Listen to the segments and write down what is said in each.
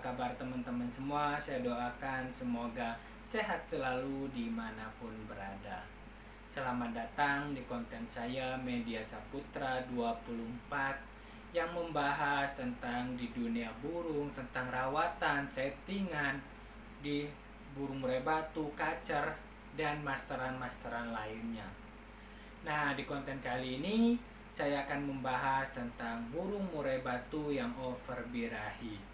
kabar teman-teman semua? Saya doakan semoga sehat selalu dimanapun berada. Selamat datang di konten saya Media Saputra 24 yang membahas tentang di dunia burung, tentang rawatan, settingan di burung murai batu, kacer, dan masteran-masteran lainnya. Nah, di konten kali ini saya akan membahas tentang burung murai batu yang over birahi.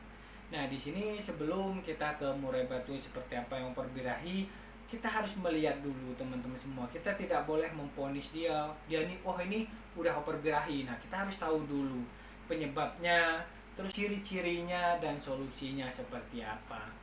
Nah, di sini sebelum kita ke murai batu seperti apa yang over birahi, kita harus melihat dulu teman-teman semua. Kita tidak boleh memponis dia nih, oh ini udah over birahi. Nah, kita harus tahu dulu penyebabnya, terus ciri-cirinya dan solusinya seperti apa.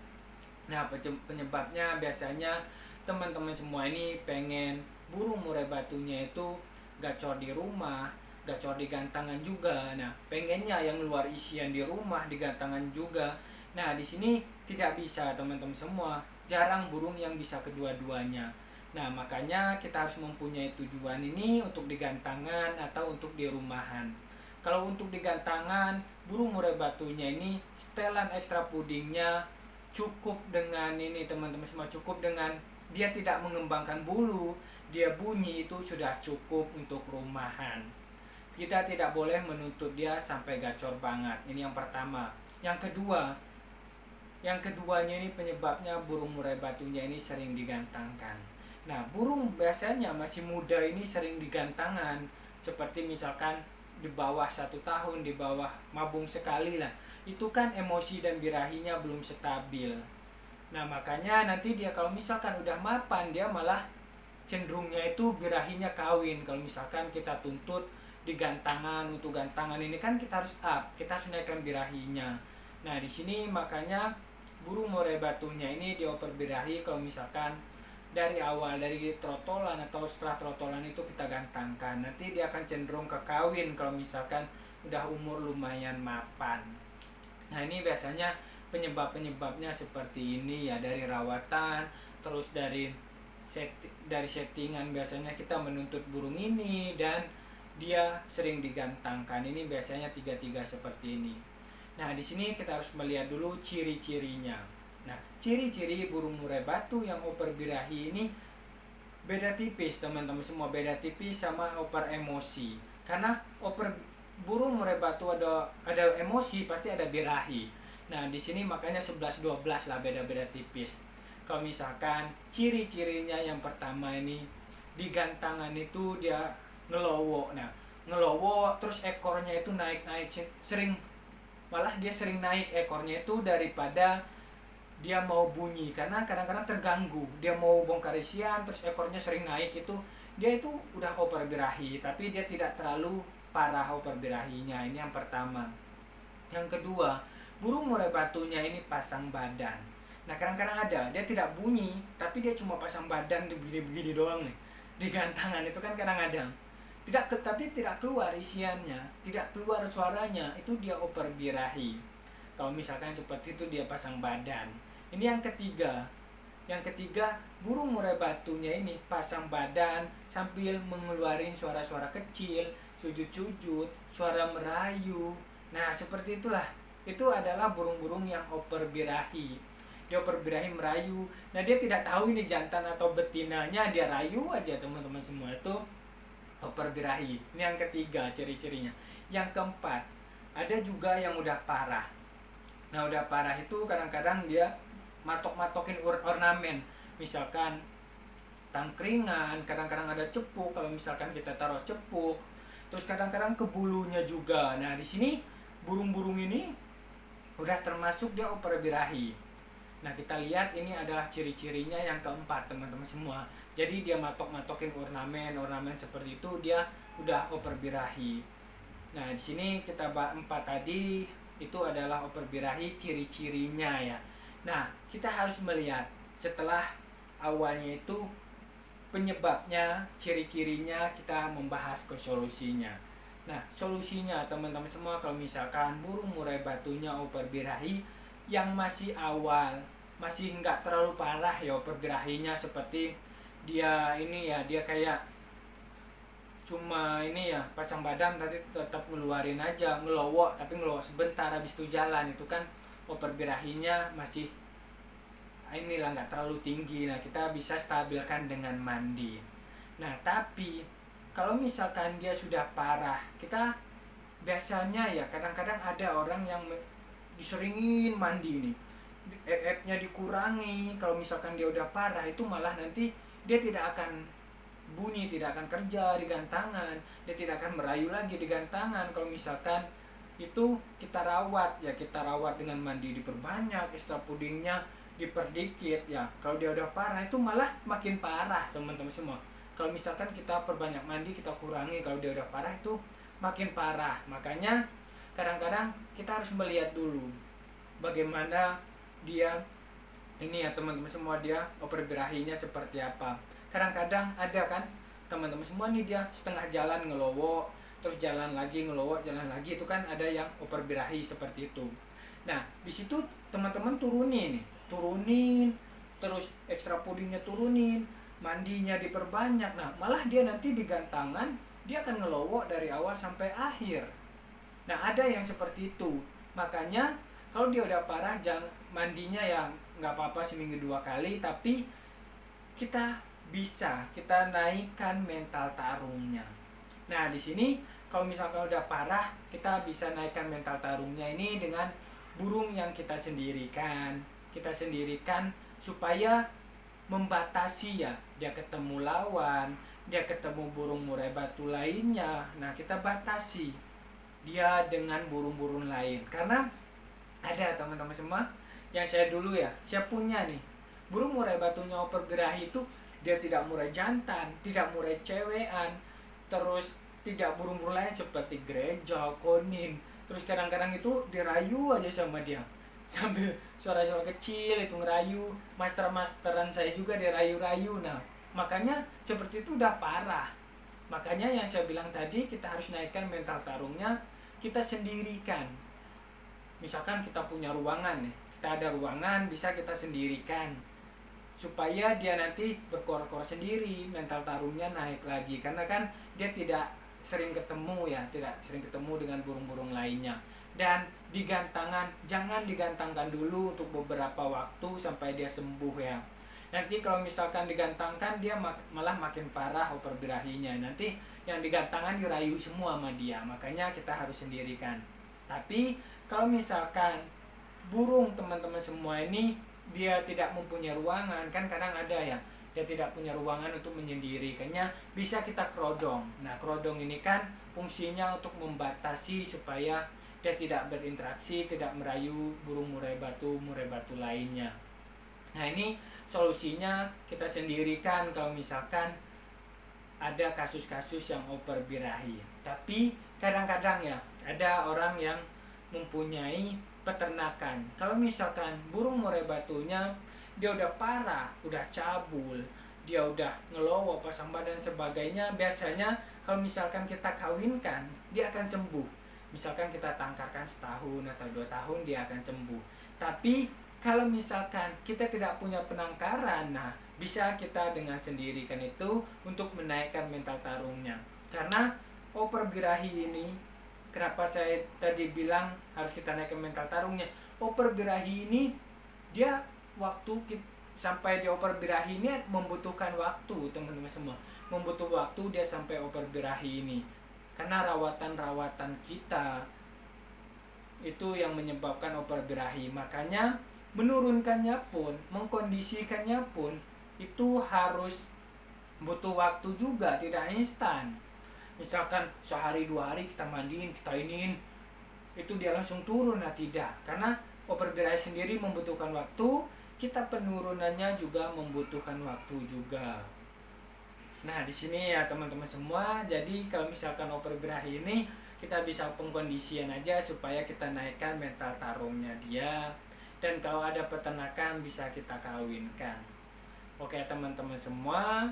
Nah, penyebabnya biasanya teman-teman semua ini pengen burung murai batunya itu gacor di rumah, gacor di gantangan juga. Nah, pengennya yang luar isian di rumah, di gantangan juga. Nah, di sini tidak bisa teman-teman semua. Jarang burung yang bisa kedua-duanya. Nah, makanya kita harus mempunyai tujuan ini untuk di gantangan atau untuk di rumahan. Kalau untuk di gantangan, burung murai batunya ini setelan ekstra pudingnya cukup dengan ini teman-teman semua, cukup dengan dia tidak mengembangkan bulu, dia bunyi itu sudah cukup untuk rumahan. Kita tidak boleh menuntut dia sampai gacor banget. Ini yang pertama. Yang keduanya ini penyebabnya burung murai batunya ini sering digantangkan. Nah, burung biasanya masih muda ini sering digantangan, seperti misalkan di bawah 1 tahun, di bawah mabung sekali lah. Itu kan emosi dan birahinya belum stabil. Nah, makanya nanti dia kalau misalkan udah mapan, dia malah cenderungnya itu birahinya kawin. Kalau misalkan kita tuntut di gantangan, untuk gantangan ini kan kita harus up, kita harus naikkan birahinya. Nah, di sini makanya burung murai batunya ini dioper birahi kalau misalkan dari awal, dari trotolan atau setelah trotolan itu kita gantangkan. Nanti dia akan cenderung ke kawin kalau misalkan udah umur lumayan mapan. Nah, ini biasanya penyebabnya seperti ini ya, dari rawatan, terus dari settingan biasanya kita menuntut burung ini dan dia sering digantangkan. Ini biasanya tiga seperti ini. Nah, di sini kita harus melihat dulu ciri-cirinya. Nah, ciri-ciri burung murai batu yang oper birahi ini beda tipis teman-teman semua, beda tipis sama oper emosi. Karena oper burung murai batu ada emosi pasti ada birahi. Nah, di sini makanya 11-12 lah, beda-beda tipis. Kalau misalkan ciri-cirinya yang pertama ini di gantangan itu dia ngelowo. Nah, ngelowo terus ekornya itu naik-naik, malah dia sering naik ekornya itu daripada dia mau bunyi, karena kadang-kadang terganggu. Dia mau bongkar isian terus ekornya sering naik, itu dia itu udah over birahi, tapi dia tidak terlalu parah over birahinya. Ini yang pertama. Yang kedua, burung murai batunya ini pasang badan. Nah, kadang-kadang ada dia tidak bunyi tapi dia cuma pasang badan begini-begini doang nih di gantangan. Itu kan kadang-kadang tapi tidak keluar isiannya, tidak keluar suaranya, itu dia over birahi. Kalau misalkan seperti itu dia pasang badan. Ini yang ketiga. Burung murai batunya ini pasang badan sambil mengeluarin suara-suara kecil, sujud-sujud, suara merayu. Nah, seperti itulah. Itu adalah burung-burung yang over birahi. Dia over birahi merayu. Nah, dia tidak tahu ini jantan atau betinanya, dia rayu aja teman-teman semua. Itu over birahi. Ini yang ketiga ciri-cirinya. Yang keempat, ada juga yang udah parah. Nah, udah parah itu kadang-kadang dia matok-matokin ornamen. Misalkan tangkringan, kadang-kadang ada cepuk kalau misalkan kita taruh cepuk. Terus kadang-kadang ke bulunya juga. Nah, di sini burung-burung ini udah termasuk dia over birahi. Nah, kita lihat ini adalah ciri-cirinya yang keempat teman-teman semua. Jadi dia matok-matokin ornamen seperti itu, dia udah over birahi. Nah, di sini kita empat tadi itu adalah over birahi ciri-cirinya ya. Nah, kita harus melihat setelah awalnya itu penyebabnya, ciri-cirinya, kita membahas ke solusinya. Nah, solusinya teman-teman semua kalau misalkan burung murai batunya over birahi yang masih awal, masih nggak terlalu parah ya over birahinya, seperti dia ini ya, dia kayak cuma ini ya pasang badan tadi tetap ngeluarin aja, ngelowo tapi ngelowo sebentar habis itu jalan, itu kan over birahinya masih inilah nggak terlalu tinggi, nah kita bisa stabilkan dengan mandi. Nah tapi kalau misalkan dia sudah parah, kita biasanya ya kadang-kadang ada orang yang diseringin mandi nih, EF-nya dikurangi. Kalau misalkan dia udah parah, itu malah nanti dia tidak akan bunyi, tidak akan kerja di gantangan, dia tidak akan merayu lagi di gantangan. Kalau misalkan itu kita rawat, ya kita rawat dengan mandi diperbanyak, extra pudingnya diperdikit ya. Kalau dia udah parah itu malah makin parah teman-teman semua. Kalau misalkan kita perbanyak mandi, kita kurangi, kalau dia udah parah itu makin parah. Makanya kadang-kadang kita harus melihat dulu bagaimana dia ini ya teman-teman semua, dia over birahinya seperti apa. Kadang-kadang ada kan teman-teman semua nih, dia setengah jalan ngelowo, terus jalan lagi ngelowo, jalan lagi, itu kan ada yang over birahi seperti itu. Nah di situ teman-teman turunin terus ekstra pudingnya turunin, mandinya diperbanyak. Nah malah dia nanti di gantangan dia akan ngelowo dari awal sampai akhir. Nah ada yang seperti itu. Makanya kalau dia udah parah, jangan mandinya ya nggak apa-apa seminggu 2 kali, tapi kita naikkan mental tarungnya. Nah di sini kalau misalkan udah parah, kita bisa naikkan mental tarungnya ini dengan burung yang kita sendirikan supaya membatasi ya, dia ketemu lawan, dia ketemu burung murai batu lainnya, nah kita batasi dia dengan burung-burung lain. Karena ada teman-teman semua yang saya punya nih burung murai batunya over birahi itu, dia tidak murai jantan, tidak murai cewean, terus tidak burung-burung lain seperti gereja, konin. Terus kadang-kadang itu dirayu aja sama dia, sambil suara-suara kecil itu ngerayu. Master-masteran saya juga dirayu-rayu. Nah makanya seperti itu udah parah. Makanya yang saya bilang tadi, kita harus naikkan mental tarungnya, kita sendirikan. Misalkan kita punya ruangan nih, kita ada ruangan, bisa kita sendirikan supaya dia nanti berkor-kor sendiri, mental tarungnya naik lagi. Karena kan dia tidak sering ketemu dengan burung-burung lainnya. Dan di gantangan, jangan digantangkan dulu untuk beberapa waktu sampai dia sembuh ya. Nanti kalau misalkan digantangkan, dia malah makin parah over birahinya. Nanti yang digantangan dirayu semua sama dia. Makanya kita harus sendirikan. Tapi kalau misalkan burung teman-teman semua ini dia tidak mempunyai ruangan, kan kadang ada ya, dia tidak punya ruangan untuk menyendirikannya, bisa kita kerodong. Nah kerodong ini kan fungsinya untuk membatasi supaya dia tidak berinteraksi, tidak merayu burung murai batu lainnya. Nah ini solusinya, kita sendirikan kalau misalkan ada kasus-kasus yang over birahi. Tapi kadang-kadang ya ada orang yang mempunyai peternakan. Kalau misalkan burung murai batunya dia udah parah, udah cabul, dia udah ngelowo, pasang badan sebagainya, biasanya kalau misalkan kita kawinkan, dia akan sembuh. Misalkan kita tangkarkan 1 atau 2 tahun, dia akan sembuh. Tapi kalau misalkan kita tidak punya penangkaran, nah bisa kita dengan sendirikan itu untuk menaikkan mental tarungnya. Karena over birahi ini, kenapa saya tadi bilang harus kita naikkan mental tarungnya? Over birahi ini dia waktu sampai di over birahi ini membutuhkan waktu teman-teman semua, membutuhkan waktu dia sampai over birahi ini, karena rawatan kita itu yang menyebabkan over birahi. Makanya menurunkannya pun, mengkondisikannya pun itu harus butuh waktu juga, tidak instan. Misalkan sehari 2 hari kita mandiin, kita iniin, itu dia langsung turun. Nah tidak, karena over birahi sendiri membutuhkan waktu, kita penurunannya juga membutuhkan waktu juga. Nah di sini ya teman-teman semua, jadi kalau misalkan over birahi ini kita bisa pengkondisian aja supaya kita naikkan mental tarungnya dia. Dan kalau ada peternakan bisa kita kawinkan. Oke teman-teman semua,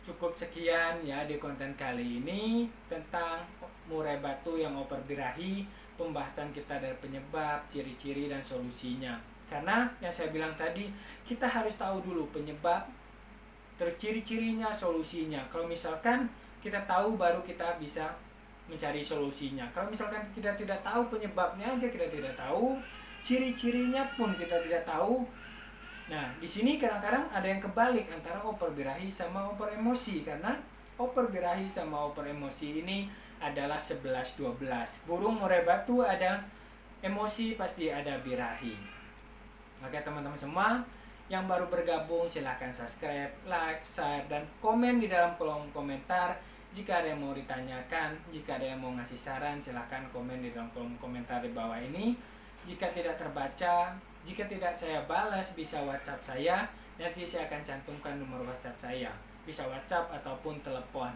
cukup sekian ya di konten kali ini tentang murai batu yang over birahi. Pembahasan kita dari penyebab, ciri-ciri dan solusinya. Karena yang saya bilang tadi, kita harus tahu dulu penyebab, terus ciri-cirinya, solusinya. Kalau misalkan kita tahu, baru kita bisa mencari solusinya. Kalau misalkan kita tidak tahu penyebabnya aja, kita tidak tahu, ciri-cirinya pun kita tidak tahu. Nah, di sini kadang-kadang ada yang kebalik antara oper birahi sama oper emosi, karena oper birahi sama oper emosi ini adalah 11-12. Burung murai batu ada emosi, pasti ada birahi. Oke teman-teman semua yang baru bergabung, silahkan subscribe, like, share, dan komen di dalam kolom komentar. Jika ada yang mau ditanyakan, jika ada yang mau ngasih saran, silahkan komen di dalam kolom komentar di bawah ini. Jika tidak terbaca, jika tidak saya balas, bisa WhatsApp saya. Nanti saya akan cantumkan nomor WhatsApp saya. Bisa WhatsApp ataupun telepon.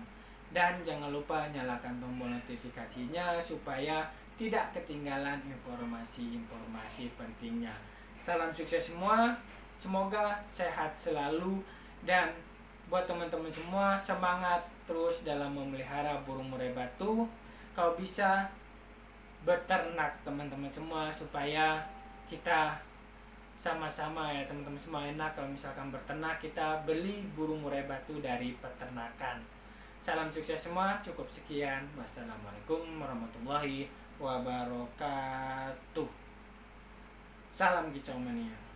Dan jangan lupa nyalakan tombol notifikasinya supaya tidak ketinggalan informasi-informasi pentingnya. Salam sukses semua. Semoga sehat selalu, dan buat teman-teman semua semangat terus dalam memelihara burung murai batu. Kalau bisa beternak teman-teman semua, supaya kita sama-sama ya teman-teman semua enak kalau misalkan berternak, kita beli burung murai batu dari peternakan. Salam sukses semua, cukup sekian. Wassalamualaikum warahmatullahi wabarakatuh. Salam kicau mania.